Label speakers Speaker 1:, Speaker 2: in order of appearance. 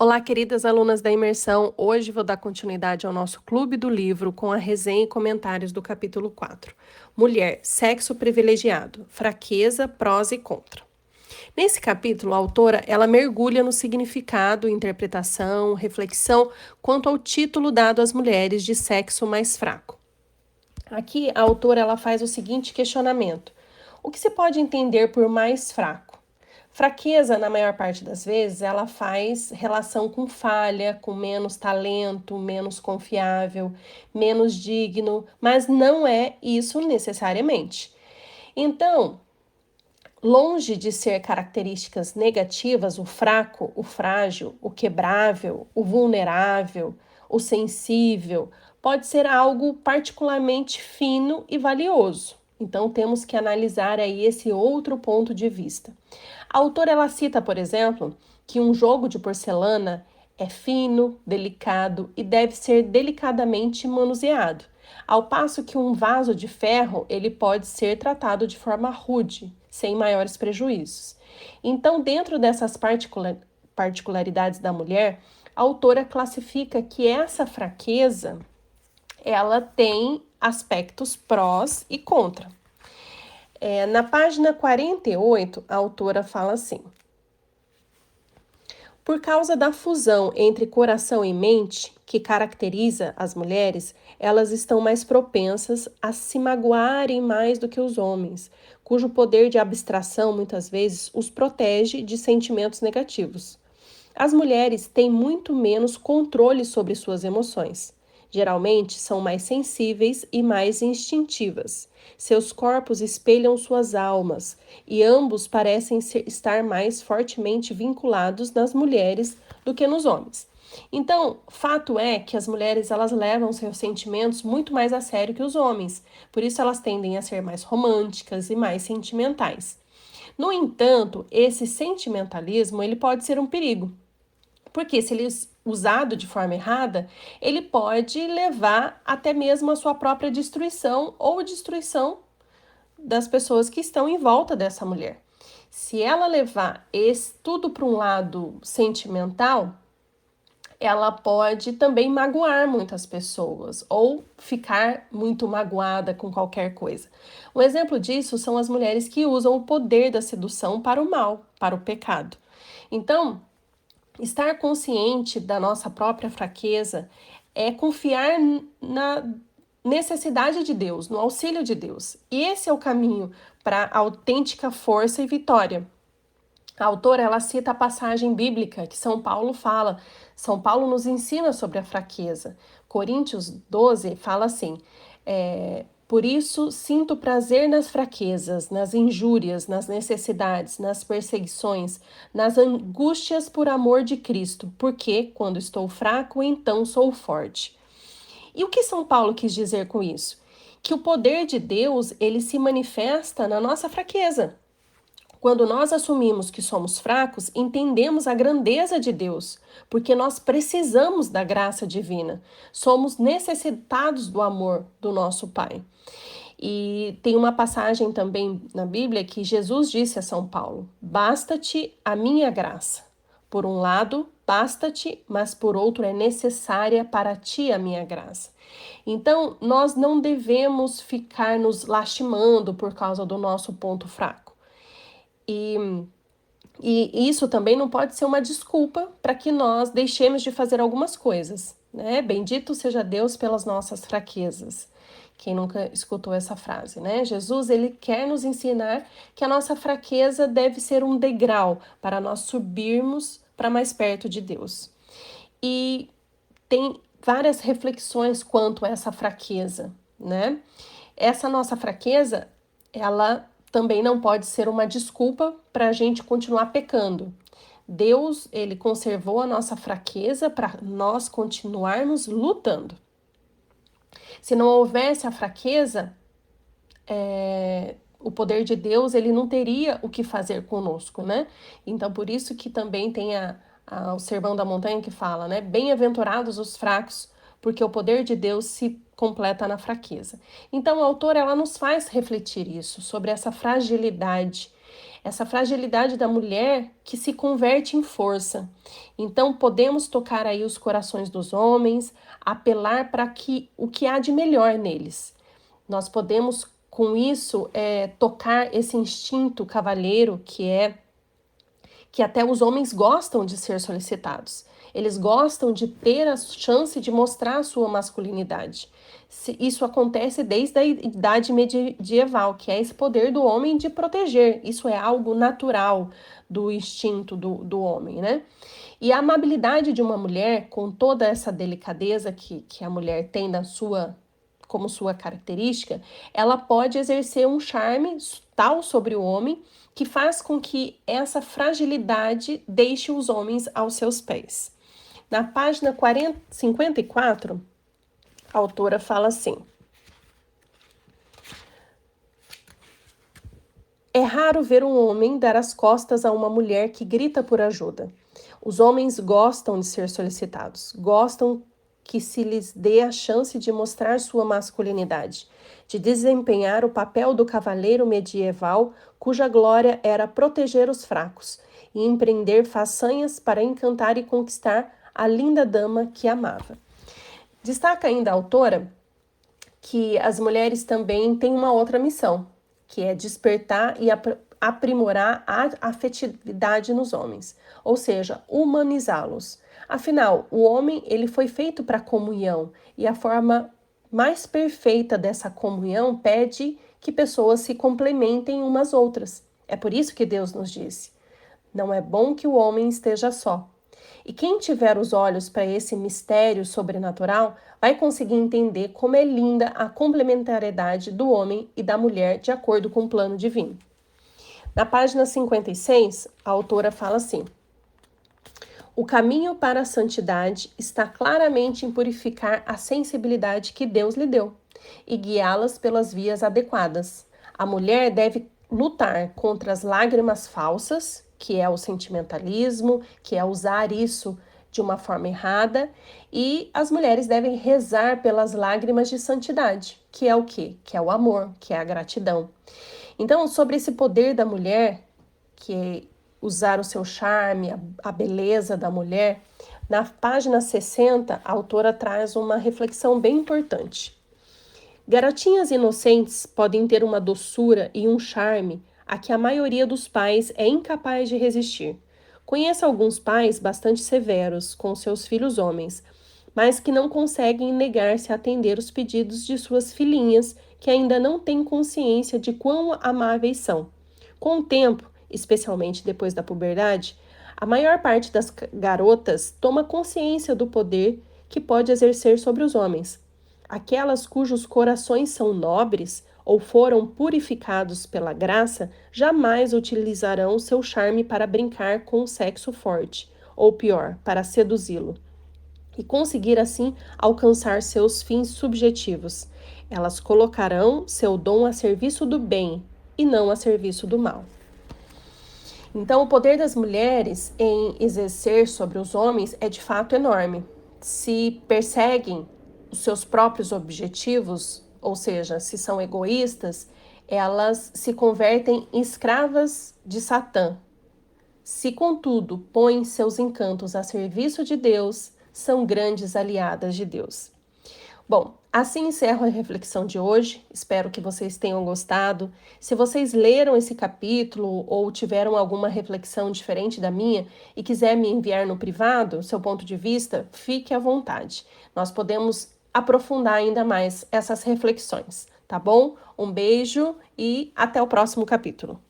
Speaker 1: Olá, queridas alunas da imersão. Hoje vou dar continuidade ao nosso clube do livro com a resenha e comentários do capítulo 4. Mulher, sexo privilegiado, fraqueza, prós e contra. Nesse capítulo, a autora ela mergulha no significado, interpretação, reflexão quanto ao título dado às mulheres de sexo mais fraco. Aqui a autora ela faz o seguinte questionamento: o que se pode entender por mais fraco? Fraqueza, na maior parte das vezes, ela faz relação com falha, com menos talento, menos confiável, menos digno, mas não é isso necessariamente. Então, longe de ser características negativas, o fraco, o frágil, o quebrável, o vulnerável, o sensível, pode ser algo particularmente fino e valioso. Então, temos que analisar aí esse outro ponto de vista. A autora ela cita, por exemplo, que um jogo de porcelana é fino, delicado e deve ser delicadamente manuseado, ao passo que um vaso de ferro ele pode ser tratado de forma rude, sem maiores prejuízos. Então, dentro dessas particularidades da mulher, a autora classifica que essa fraqueza ela tem aspectos prós e contra. Na página 48, a autora fala assim: por causa da fusão entre coração e mente, que caracteriza as mulheres, elas estão mais propensas a se magoarem mais do que os homens, cujo poder de abstração muitas vezes os protege de sentimentos negativos. As mulheres têm muito menos controle sobre suas emoções. Geralmente são mais sensíveis e mais instintivas. Seus corpos espelham suas almas e ambos parecem estar mais fortemente vinculados nas mulheres do que nos homens. Então, fato é que as mulheres elas levam seus sentimentos muito mais a sério que os homens. Por isso elas tendem a ser mais românticas e mais sentimentais. No entanto, esse sentimentalismo ele pode ser um perigo. Porque se ele usado de forma errada, ele pode levar até mesmo a sua própria destruição ou destruição das pessoas que estão em volta dessa mulher. Se ela levar tudo para um lado sentimental, ela pode também magoar muitas pessoas ou ficar muito magoada com qualquer coisa. Um exemplo disso são as mulheres que usam o poder da sedução para o mal, para o pecado. Então, estar consciente da nossa própria fraqueza é confiar na necessidade de Deus, no auxílio de Deus. E esse é o caminho para a autêntica força e vitória. A autora ela cita a passagem bíblica que São Paulo fala. São Paulo nos ensina sobre a fraqueza. Coríntios 12 fala assim: por isso, sinto prazer nas fraquezas, nas injúrias, nas necessidades, nas perseguições, nas angústias por amor de Cristo, porque, quando estou fraco, então sou forte. E o que São Paulo quis dizer com isso? Que o poder de Deus, ele se manifesta na nossa fraqueza. Quando nós assumimos que somos fracos, entendemos a grandeza de Deus, porque nós precisamos da graça divina. Somos necessitados do amor do nosso Pai. E tem uma passagem também na Bíblia que Jesus disse a São Paulo: basta-te a minha graça. Por um lado, basta-te, mas por outro é necessária para ti a minha graça. Então, nós não devemos ficar nos lastimando por causa do nosso ponto fraco. E isso também não pode ser uma desculpa para que nós deixemos de fazer algumas coisas, né? Bendito seja Deus pelas nossas fraquezas. Quem nunca escutou essa frase, né? Jesus, ele quer nos ensinar que a nossa fraqueza deve ser um degrau para nós subirmos para mais perto de Deus. E tem várias reflexões quanto a essa fraqueza, né? Essa nossa fraqueza, ela também não pode ser uma desculpa para a gente continuar pecando. Deus, ele conservou a nossa fraqueza para nós continuarmos lutando. Se não houvesse a fraqueza, o poder de Deus, ele não teria o que fazer conosco, né? Então, por isso que também tem o Sermão da Montanha que fala, né? Bem-aventurados os fracos, porque o poder de Deus se completa na fraqueza. Então, a autora, ela nos faz refletir isso, sobre essa fragilidade. essa fragilidade da mulher que se converte em força. Então, podemos tocar aí os corações dos homens, apelar para que o que há de melhor neles. Nós podemos, com isso, tocar esse instinto cavalheiro que até os homens gostam de ser solicitados. Eles gostam de ter a chance de mostrar a sua masculinidade. Isso acontece desde a idade medieval, que é esse poder do homem de proteger. Isso é algo natural do instinto do homem, né? E a amabilidade de uma mulher, com toda essa delicadeza que a mulher tem como sua característica, ela pode exercer um charme tal sobre o homem que faz com que essa fragilidade deixe os homens aos seus pés. Na página 54, a autora fala assim: é raro ver um homem dar as costas a uma mulher que grita por ajuda. Os homens gostam de ser solicitados, gostam que se lhes dê a chance de mostrar sua masculinidade, de desempenhar o papel do cavaleiro medieval cuja glória era proteger os fracos e empreender façanhas para encantar e conquistar a linda dama que amava. Destaca ainda a autora que as mulheres também têm uma outra missão, que é despertar e aprimorar a afetividade nos homens, ou seja, humanizá-los. Afinal, o homem ele foi feito para comunhão e a forma mais perfeita dessa comunhão pede que pessoas se complementem umas outras. É por isso que Deus nos disse: não é bom que o homem esteja só. E quem tiver os olhos para esse mistério sobrenatural vai conseguir entender como é linda a complementariedade do homem e da mulher de acordo com o plano divino. Na página 56, a autora fala assim: o caminho para a santidade está claramente em purificar a sensibilidade que Deus lhe deu e guiá-las pelas vias adequadas. A mulher deve lutar contra as lágrimas falsas, que é o sentimentalismo, que é usar isso de uma forma errada, e as mulheres devem rezar pelas lágrimas de santidade, que é o quê? Que é o amor, que é a gratidão. Então, sobre esse poder da mulher, que é usar o seu charme, a beleza da mulher, na página 60, a autora traz uma reflexão bem importante. Garotinhas inocentes podem ter uma doçura e um charme a que a maioria dos pais é incapaz de resistir. Conheço alguns pais bastante severos com seus filhos homens, mas que não conseguem negar-se a atender os pedidos de suas filhinhas que ainda não têm consciência de quão amáveis são. Com o tempo, especialmente depois da puberdade, a maior parte das garotas toma consciência do poder que pode exercer sobre os homens. Aquelas cujos corações são nobres ou foram purificados pela graça, jamais utilizarão seu charme para brincar com o sexo forte, ou pior, para seduzi-lo, e conseguir assim alcançar seus fins subjetivos. Elas colocarão seu dom a serviço do bem e não a serviço do mal. Então, o poder das mulheres em exercer sobre os homens é de fato enorme. Se perseguem os seus próprios objetivos, ou seja, se são egoístas, elas se convertem em escravas de Satã. Se, contudo, põem seus encantos a serviço de Deus, são grandes aliadas de Deus. Bom, assim encerro a reflexão de hoje. Espero que vocês tenham gostado. Se vocês leram esse capítulo ou tiveram alguma reflexão diferente da minha e quiser me enviar no privado seu ponto de vista, fique à vontade. Nós podemos aprofundar ainda mais essas reflexões, tá bom? Um beijo e até o próximo capítulo.